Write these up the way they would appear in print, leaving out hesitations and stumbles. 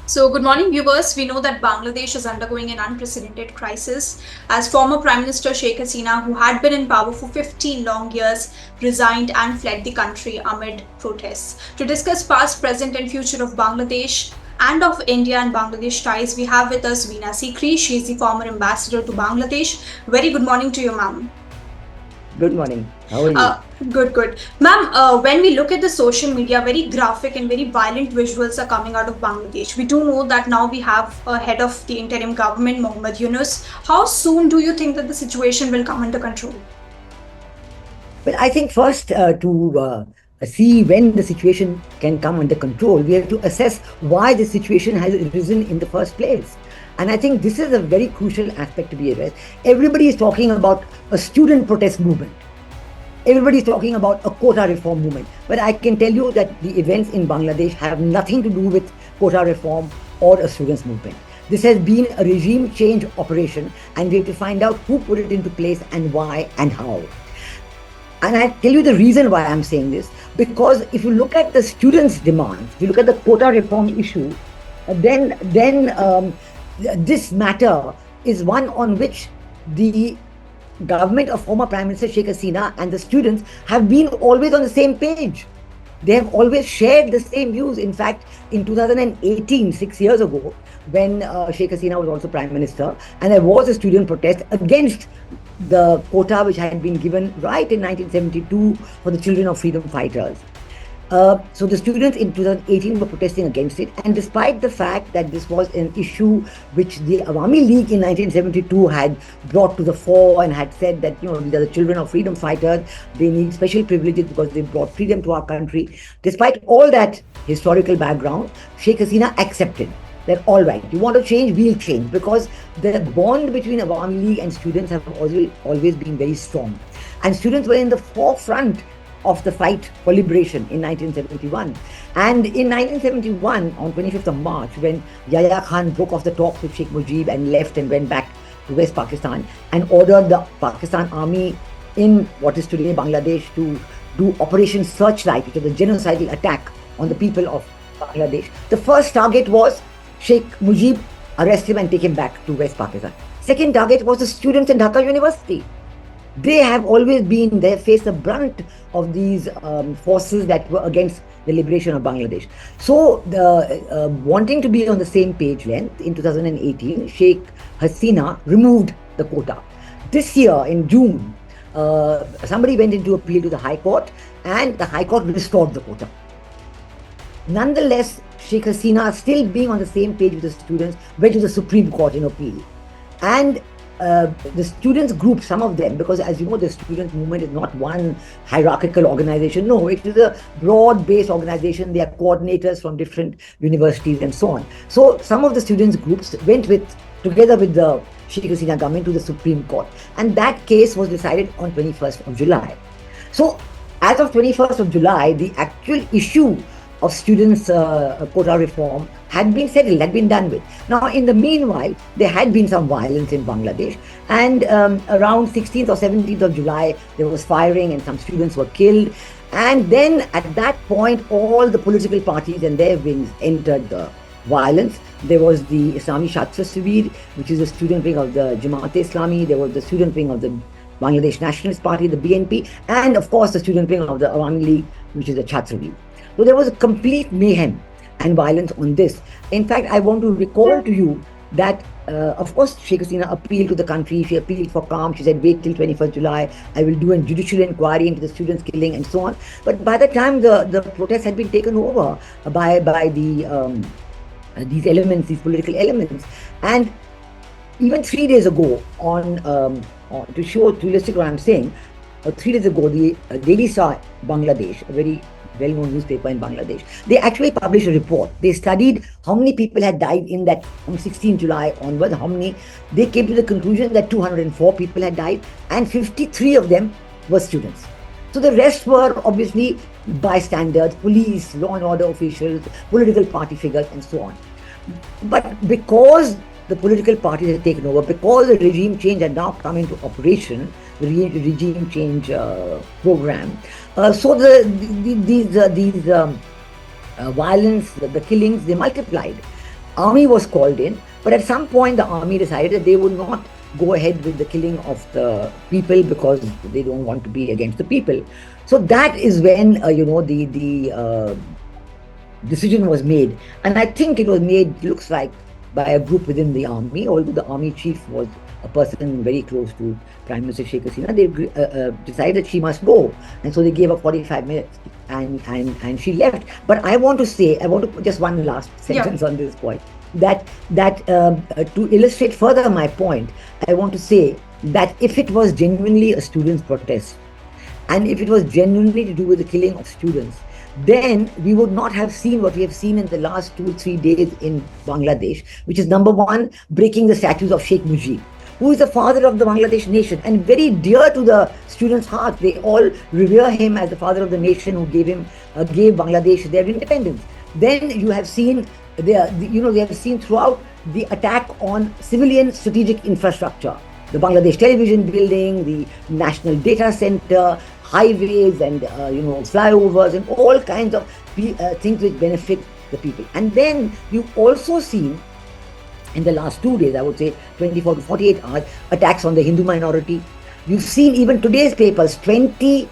So, good morning, viewers. We know that Bangladesh is undergoing an unprecedented crisis as former Prime Minister Sheikh Hasina, who had been in power for 15 long years, resigned and fled the country amid protests. To discuss past, present, and future of Bangladesh and of India and Bangladesh ties, we have with us Veena Sikri. She is the former ambassador to Bangladesh. Very good morning to you, ma'am. Good morning. How are Uh, you? good. Ma'am, when we look at the social media, very graphic and very violent visuals are coming out of Bangladesh. We do know that now we have a head of the interim government, Mohammed Yunus. How soon do you think that the situation will come under control? Well, I think first to see when the situation can come under control, we have to assess why the situation has arisen in the first place. And I think this is a very crucial aspect to be addressed. Everybody is talking about a student protest movement. Everybody is talking about a quota reform movement. But I can tell you that the events in Bangladesh have nothing to do with quota reform or a students' movement. This has been a regime change operation, and we have to find out who put it into place and why and how. And I tell you the reason why I'm saying this, because if you look at the students' demands, if you look at the quota reform issue, then this matter is one on which the government of former Prime Minister Sheikh Hasina and the students have been always on the same page. They have always shared the same views. In fact, in 2018, 6 years ago, when Sheikh Hasina was also Prime Minister, and there was a student protest against the quota which had been given right in 1972 for the children of freedom fighters. So the students in 2018 were protesting against it, and despite the fact that this was an issue which the Awami League in 1972 had brought to the fore and had said that, you know, these are the children of freedom fighters, they need special privileges because they brought freedom to our country. Despite all that historical background, Sheikh Hasina accepted that, all right, you want to change, we'll change, because the bond between Awami League and students have always been very strong. And students were in the forefront of the fight for liberation in 1971. And in 1971, on 25th of March, when Yahya Khan broke off the talks with Sheikh Mujib and left and went back to West Pakistan and ordered the Pakistan army in what is today Bangladesh to do Operation Searchlight, which was a genocidal attack on the people of Bangladesh, the first target was Sheikh Mujib, arrest him and take him back to West Pakistan. Second target was the students in Dhaka University. They have always been, they have faced the brunt of these forces that were against the liberation of Bangladesh. So, wanting to be on the same page then, in 2018, Sheikh Hasina removed the quota. This year, in June, somebody went into appeal to the High Court, and the High Court restored the quota. Nonetheless, Sheikh Hasina, still being on the same page with the students, went to the Supreme Court in appeal. And the students group, some of them, because as you know, the student movement is not one hierarchical organization. No, it is a broad-based organization. They are coordinators from different universities and so on. So some of the students groups went together with the Sheikh Hasina government to the Supreme Court. And that case was decided on 21st of July. So as of 21st of July, the actual issue of students' quota reform had been settled, had been done with. Now, in the meanwhile, there had been some violence in Bangladesh, and around 16th or 17th of July, there was firing and some students were killed. And then at that point, all the political parties and their wings entered the violence. There was the Islami Shatra Shibir, which is the student wing of the Jamaat-e-Islami. There was the student wing of the Bangladesh Nationalist Party, the BNP, and of course the student wing of the Awami League, which is the Chhatra League. So there was a complete mayhem and violence on this. In fact, I want to recall to you that, of course, Sheikh Hasina appealed to the country. She appealed for calm. She said, wait till 21st July. I will do a judicial inquiry into the students' killing and so on. But by the time the protests had been taken over by these elements, these political elements, and even 3 days ago, to show realistic what I'm saying, 3 days ago, the Daily Star Bangladesh, a very well-known newspaper in Bangladesh, they actually published a report. They studied how many people had died in that from 16 July onwards, they came to the conclusion that 204 people had died and 53 of them were students. So the rest were obviously bystanders, police, law and order officials, political party figures and so on. But because the political parties had taken over, because the regime change had now come into operation, the regime change program. So these violence, the killings, they multiplied. Army was called in, but at some point the army decided that they would not go ahead with the killing of the people because they don't want to be against the people. So that is when the decision was made, and I think it was made, looks like, by a group within the army. Although the army chief was a person very close to Prime Minister Sheikh Hasina, they decided that she must go, and so they gave her 45 minutes, and she left. But I want to put just one last sentence on this point. That to illustrate further my point, I want to say that if it was genuinely a students' protest, and if it was genuinely to do with the killing of students, then we would not have seen what we have seen in the last 2 or 3 days in Bangladesh, which is number one, breaking the statues of Sheikh Mujib, who is the father of the Bangladesh nation and very dear to the students' hearts. They all revere him as the father of the nation who gave Bangladesh their independence. Then you have seen they have seen throughout the attack on civilian strategic infrastructure, the Bangladesh television building, the national data center, highways, and flyovers, and all kinds of things which benefit the people. And then you've also seen in the last 2 days, I would say 24 to 48 hours, attacks on the Hindu minority. You've seen even today's papers, 20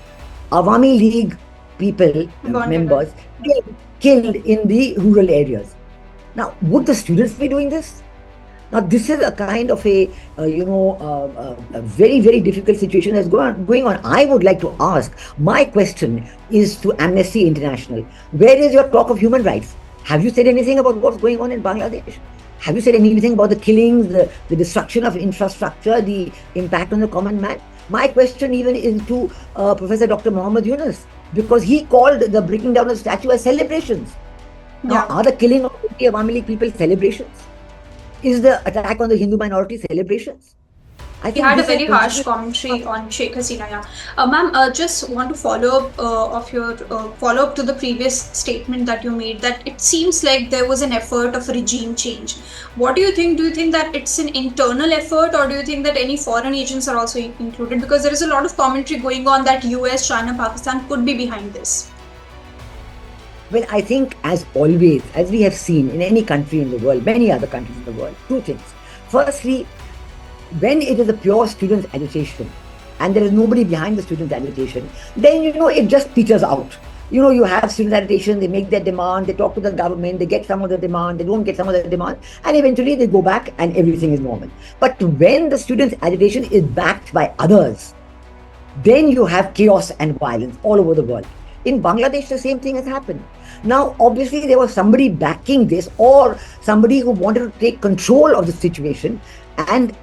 Awami League people, members, killed in the rural areas. Now, would the students be doing this? Now, this is a kind of a very, very difficult situation that's going on. I would like to ask, my question is to Amnesty International. Where is your talk of human rights? Have you said anything about what's going on in Bangladesh? Have you said anything about the killings, the destruction of infrastructure, the impact on the common man? My question even is to Professor Dr. Muhammad Yunus, because he called the breaking down of the statue as celebrations. Now, are the killing of the Awami League people celebrations? Is the attack on the Hindu minority celebrations? He had a very harsh commentary on Sheikh Hasina. Ma'am, just want to follow up to the previous statement that you made, that it seems like there was an effort of regime change. What do you think? Do you think that it's an internal effort, or do you think that any foreign agents are also included? Because there is a lot of commentary going on that US, China, Pakistan could be behind this. Well, I think, as always, as we have seen in any country in the world, many other countries in the world, two things. Firstly, when it is a pure students' agitation and there is nobody behind the students' agitation, then it just peters out. You have students' agitation, they make their demand, they talk to the government, they get some of the demand, they don't get some of the demand, and eventually they go back and everything is normal. But when the students' agitation is backed by others, then you have chaos and violence all over the world. In Bangladesh, the same thing has happened. Now, obviously, there was somebody backing this, or somebody who wanted to take control of the situation and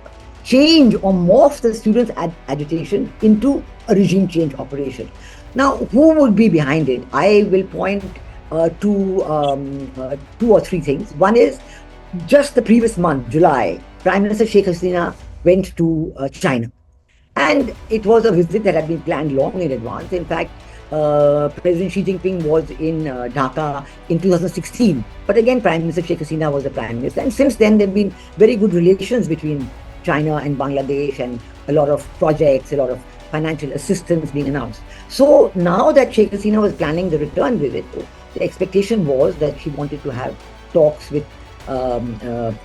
change or morph the students' agitation into a regime change operation. Now, who would be behind it? I will point to 2 or 3 things. One is, just the previous month, July, Prime Minister Sheikh Hasina went to China. And it was a visit that had been planned long in advance. In fact, President Xi Jinping was in Dhaka in 2016. But again, Prime Minister Sheikh Hasina was the Prime Minister. And since then, there have been very good relations between China and Bangladesh, and a lot of projects, a lot of financial assistance being announced. So now that Sheikh Hasina was planning the return visit, the expectation was that she wanted to have talks with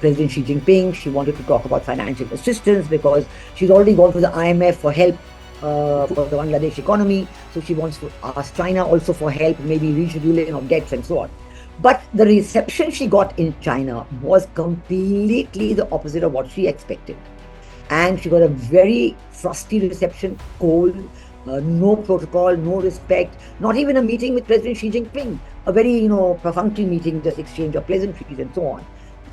President Xi Jinping. She wanted to talk about financial assistance because she's already gone to the IMF for help for the Bangladesh economy. So she wants to ask China also for help, maybe rescheduling of debts and so on. But the reception she got in China was completely the opposite of what she expected. And she got a very frosty reception, cold, no protocol, no respect, not even a meeting with President Xi Jinping, a very, perfunctory meeting, just exchange of pleasantries and so on.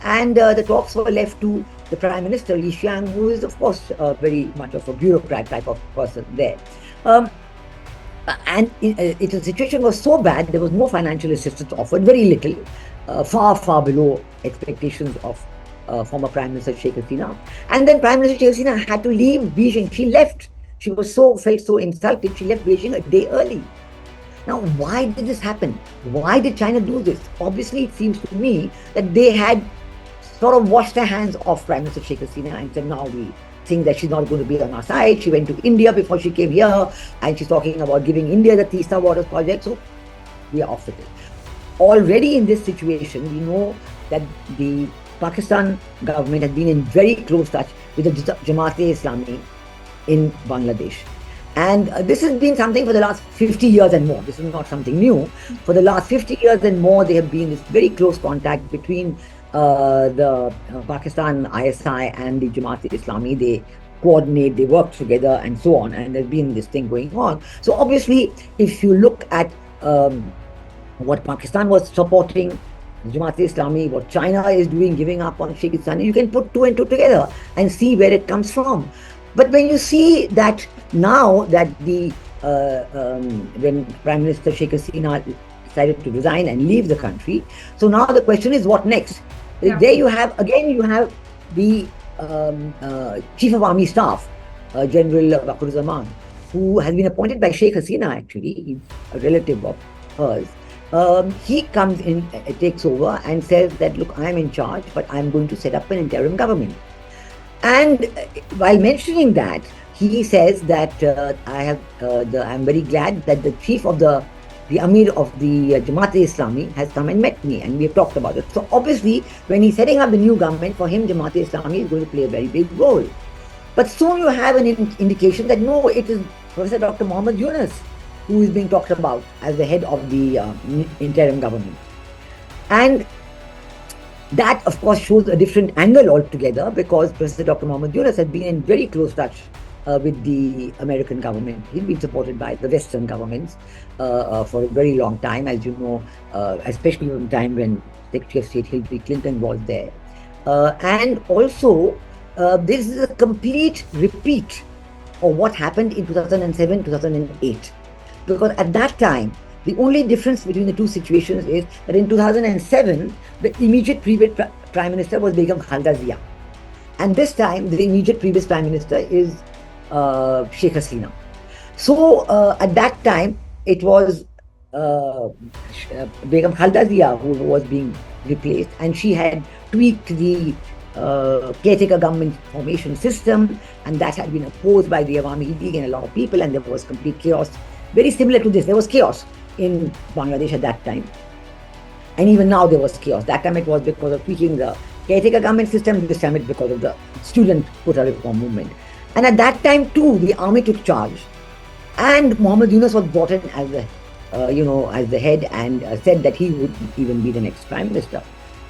And the talks were left to the Prime Minister, Li Qiang, who is, of course, very much of a bureaucrat type of person there. And the situation was so bad, there was no financial assistance offered, very little, far, far below expectations of former Prime Minister Sheikh Hasina. And then Prime Minister Sheikh Hasina had to leave Beijing. She left. She felt so insulted, she left Beijing a day early. Now, why did this happen? Why did China do this? Obviously, it seems to me that they had sort of washed their hands off Prime Minister Sheikh Hasina and said, now we think that she's not going to be on our side. She went to India before she came here, and she's talking about giving India the Teesta Waters project, so we are off with it. Already in this situation, we know that the Pakistan government has been in very close touch with the Jamaat-e-Islami in Bangladesh. And this has been something for the last 50 years and more. This is not something new. For the last 50 years and more, there have been this very close contact between the Pakistan ISI and the Jamaat-e-Islami. They coordinate, they work together and so on. And there's been this thing going on. So obviously, if you look at what Pakistan was supporting, Jamaat-e-Islami, what China is doing, giving up on Sheikh Hasina, you can put two and two together and see where it comes from. But when you see that now that when Prime Minister Sheikh Hasina decided to resign and leave the country, so now the question is what next? Yeah. There you have the Chief of Army Staff, General Wakar-e-Zaman, who has been appointed by Sheikh Hasina actually, he's a relative of hers. He comes in, takes over and says that, look, I'm in charge, but I'm going to set up an interim government. And while mentioning that, he says that I'm very glad that the chief of the Amir of the Jamaat-e-Islami has come and met me, and we have talked about it. So obviously, when he's setting up the new government, for him, Jamaat-e-Islami is going to play a very big role. But soon you have an indication that no, it is Professor Dr. Mohammed Yunus who is being talked about as the head of the interim government. And that, of course, shows a different angle altogether, because Professor Dr. Mohammed Yunus has been in very close touch with the American government. He's been supported by the Western governments for a very long time, as you know, especially from the time when Secretary of State Hillary Clinton was there. And also, this is a complete repeat of what happened in 2007, 2008. Because at that time, the only difference between the two situations is that in 2007, the immediate previous Prime Minister was Begum Khalida Zia. And this time, the immediate previous Prime Minister is Sheikh Hasina. So at that time, it was Begum Khalida Zia who was being replaced, and she had tweaked the caretaker government formation system, and that had been opposed by the Awami League and a lot of people, and there was complete chaos. Very similar to this, there was chaos in Bangladesh at that time. And even now there was chaos. That time it was because of tweaking the caretaker government system, this time it's because of the student quota reform movement. And at that time too, the army took charge. And Mohammed Yunus was brought in as the, as the head, and said that he would even be the next Prime Minister.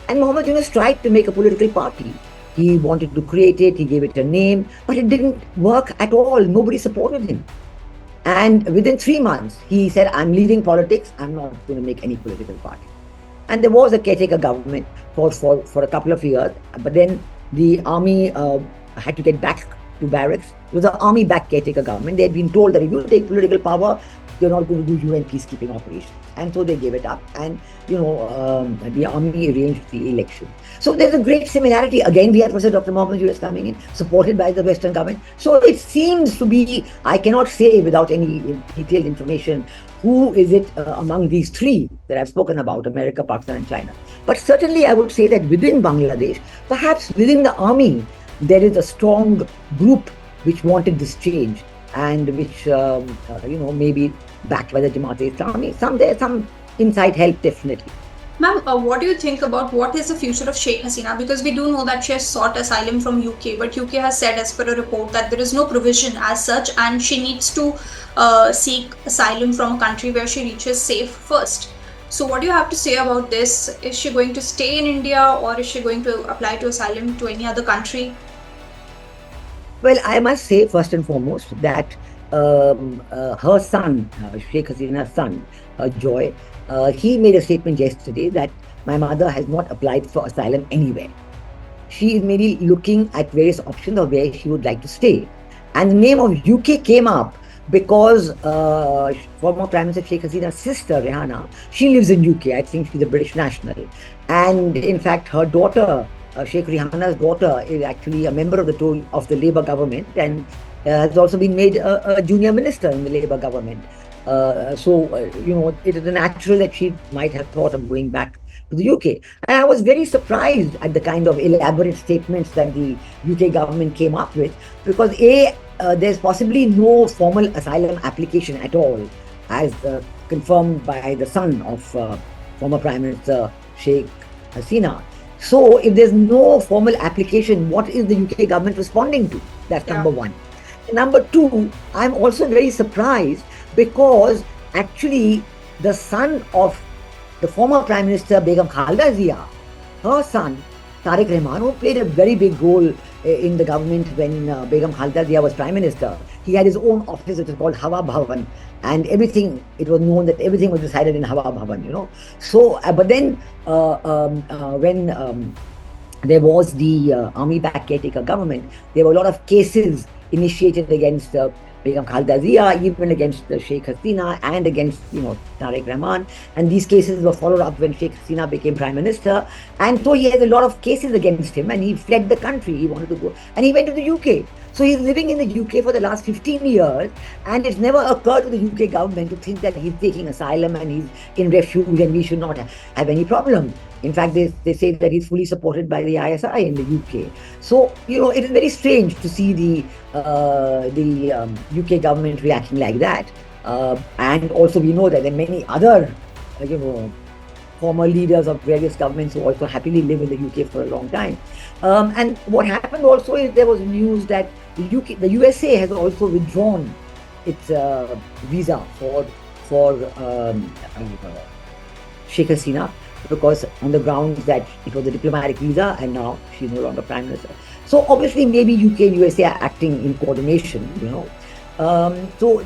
And Mohammed Yunus tried to make a political party. He wanted to create it, he gave it a name, but it didn't work at all. Nobody supported him. And within 3 months, he said, I'm leaving politics, I'm not going to make any political party. And there was a caretaker government for a couple of years, but then the army had to get back to barracks. It was an army-backed caretaker government. They had been told that if you take political power, you're not going to do UN peacekeeping operations. And so they gave it up, and the army arranged the election. So there's a great similarity. Again, we have Professor Dr. Mohammed Yunus coming in, supported by the Western government. So it seems to be, I cannot say without any detailed information, who is it among these three that I've spoken about, America, Pakistan and China. But certainly I would say that within Bangladesh, perhaps within the army, there is a strong group which wanted this change, and which, maybe backed by the Jamaat-e-Islami. Some inside help, definitely. Ma'am, what do you think about what is the future of Sheikh Hasina? Because we do know that she has sought asylum from UK, but UK has said, as per a report, that there is no provision as such, and she needs to seek asylum from a country where she reaches safe first. So what do you have to say about this? Is she going to stay in India, or is she going to apply to asylum to any other country? Well, I must say first and foremost that her son, Sheikh Hasina's son, Joy, he made a statement yesterday that my mother has not applied for asylum anywhere. She is merely looking at various options of where she would like to stay. And the name of UK came up because former Prime Minister Sheikh Hasina's sister, Rihanna, she lives in UK. I think she's a British national. And in fact, her daughter, Sheikh Rihanna's daughter, is actually a member of the Labour government, and has also been made a junior minister in the Labour government. It is natural that she might have thought of going back to the UK. And I was very surprised at the kind of elaborate statements that the UK government came up with, because there's possibly no formal asylum application at all, as confirmed by the son of former Prime Minister Sheikh Hasina. So if there's no formal application, what is the UK government responding to? That's Yeah. number one. Number two, I'm also very surprised because actually the son of the former Prime Minister Begum Khalda Zia, her son Tariq Rahman, who played a very big role in the government when Begum Khalda Zia was Prime Minister, he had his own office, it was called Hawa Bhavan, and everything, it was known that everything was decided in Hawa Bhavan, you know. So, but then when there was the army-backed caretaker government, there were a lot of cases initiated against Begum Khalda Zia, even against Sheikh Hasina and against, Tariq Rahman. And these cases were followed up when Sheikh Hasina became Prime Minister. And so he has a lot of cases against him and he fled the country. He wanted to go and he went to the UK. So he's living in the UK for the last 15 years and it's never occurred to the UK government to think that he's taking asylum and he's in refuge and we should not have any problem. In fact, they say that he's fully supported by the ISI in the UK. So, it is very strange to see the UK government reacting like that. And also we know that there are many other, former leaders of various governments who also happily live in the UK for a long time. And what happened also is there was news that the USA has also withdrawn its visa for Sheikh Hasina, because on the grounds that it was a diplomatic visa and now she's no longer Prime Minister. So obviously maybe UK and USA are acting in coordination, so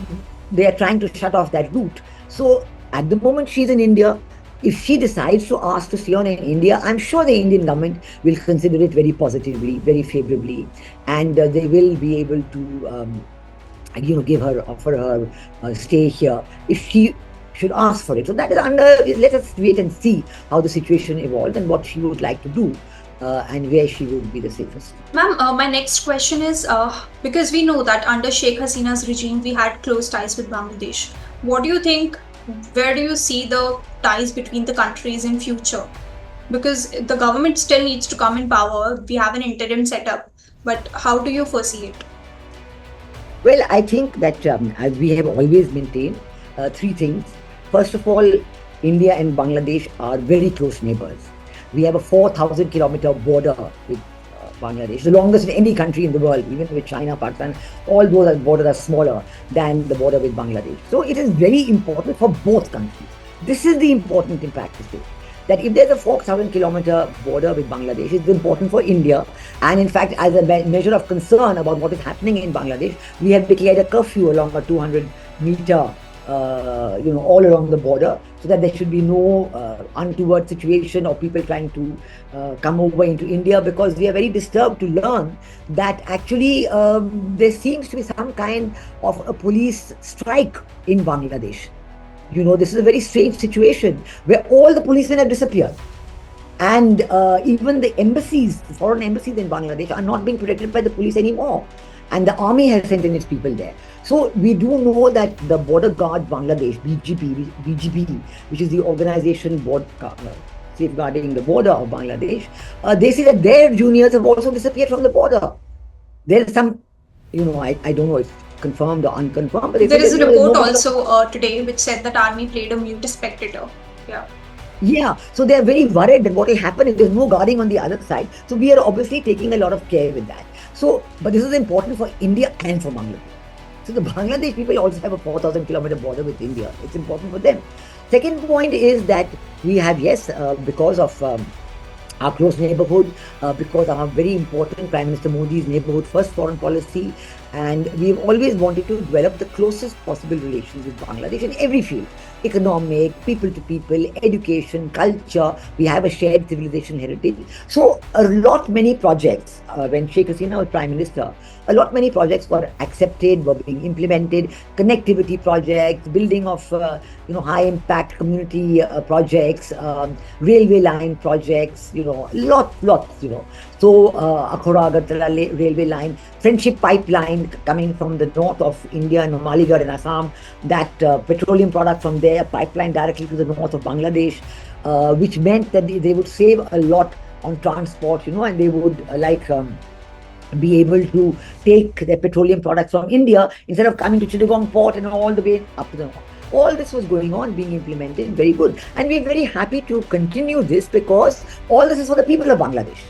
they are trying to shut off that route. So at the moment she's in India. If she decides to ask to stay on in India, I'm sure the Indian government will consider it very positively, very favorably, and they will be able to, offer her stay here if she should ask for it. So that is let us wait and see how the situation evolves and what she would like to do and where she would be the safest. Ma'am, my next question is, because we know that under Sheikh Hasina's regime, we had close ties with Bangladesh. What do you think, where do you see the ties between the countries in future? Because the government still needs to come in power. We have an interim setup, but how do you foresee it? Well, I think that as we have always maintained, three things. First of all, India and Bangladesh are very close neighbors. We have a 4,000-kilometer border with Bangladesh, the longest in any country in the world, even with China, Pakistan. All those borders are smaller than the border with Bangladesh. So it is very important for both countries. This is the important in practice, that if there's a 4,000-kilometer border with Bangladesh, it's important for India. And in fact, as a measure of concern about what is happening in Bangladesh, we have declared a curfew along a 200-meter all along the border, so that there should be no untoward situation or people trying to come over into India, because we are very disturbed to learn that actually there seems to be some kind of a police strike in Bangladesh. This is a very strange situation where all the policemen have disappeared. And even the embassies, the foreign embassies in Bangladesh are not being protected by the police anymore. And the army has sent in its people there. So we do know that the Border Guard Bangladesh, BGB, which is the organization safeguarding the border of Bangladesh, they say that their juniors have also disappeared from the border. There is some, I don't know if confirmed or unconfirmed. But there is a report also today which said that army played a mute spectator. Yeah, so they are very worried that what will happen if there's no guarding on the other side. So we are obviously taking a lot of care with that. So, but this is important for India and for Bangladesh. So the Bangladesh people also have a 4,000-kilometer border with India. It's important for them. Second point is that we have, because of our close neighborhood, because of our very important Prime Minister Modi's neighborhood first foreign policy, and we've always wanted to develop the closest possible relations with Bangladesh in every field: economic, people to people, education, culture. We have a shared civilization heritage. So many projects, when Sheikh Hasina was Prime Minister, many projects were accepted, were being implemented, connectivity projects, building of high impact community projects, railway line projects, lots. So Akhora Agartala railway line, friendship pipeline coming from the north of India and Maligarh in Assam, that petroleum product from there, pipeline directly to the north of Bangladesh, which meant that they would save a lot on transport, and they would be able to take their petroleum products from India instead of coming to Chittagong port and all the way up to the north. all this was going on, being implemented, very good. And we're very happy to continue this because all this is for the people of Bangladesh.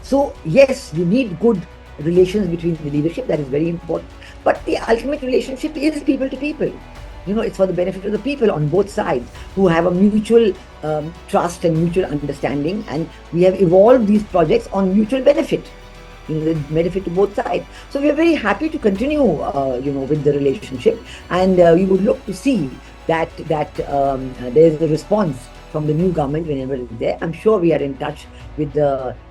So yes, you need good relations between the leadership, that is very important. But the ultimate relationship is people to people. It's for the benefit of the people on both sides who have a mutual trust and mutual understanding. And we have evolved these projects on mutual benefit, the benefit to both sides. So we are very happy to continue, with the relationship. And we would look to see that there is a response from the new government whenever it's there. I'm sure we are in touch with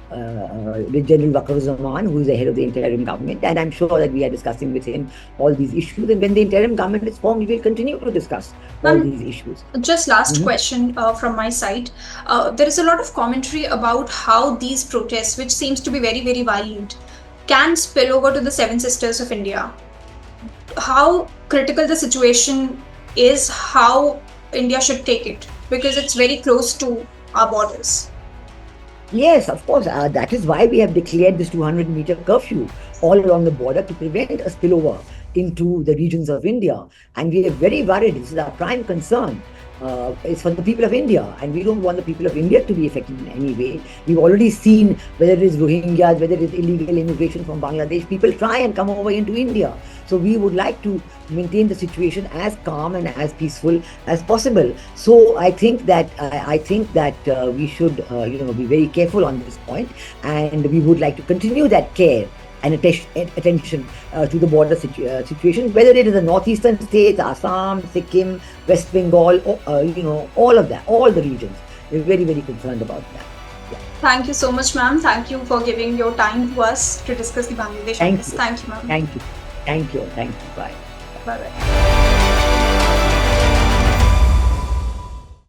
with General Wakar-Zaman, who is the head of the interim government, and I'm sure that we are discussing with him all these issues. And when the interim government is formed, we will continue to discuss all these issues. Just last question from my side. There is a lot of commentary about how these protests, which seems to be very, very violent, can spill over to the Seven Sisters of India. How critical the situation is, how India should take it, because it's very close to our borders. Yes, of course. That is why we have declared this 200-meter curfew all along the border to prevent a spillover into the regions of India. And we are very worried. This is our prime concern. It's for the people of India, and we don't want the people of India to be affected in any way. We've already seen, whether it is Rohingyas, whether it is illegal immigration from Bangladesh, people try and come over into India. So we would like to maintain the situation as calm and as peaceful as possible. So I think that we should be very careful on this point, and we would like to continue that care and attention to the border situation, whether it is the northeastern states, Assam, Sikkim, West Bengal, all of that, all the regions. We're very, very concerned about that. Yeah. Thank you so much, ma'am. Thank you for giving your time to us to discuss the Bangladesh. Thank you, ma'am. Thank you. Bye. Bye-bye.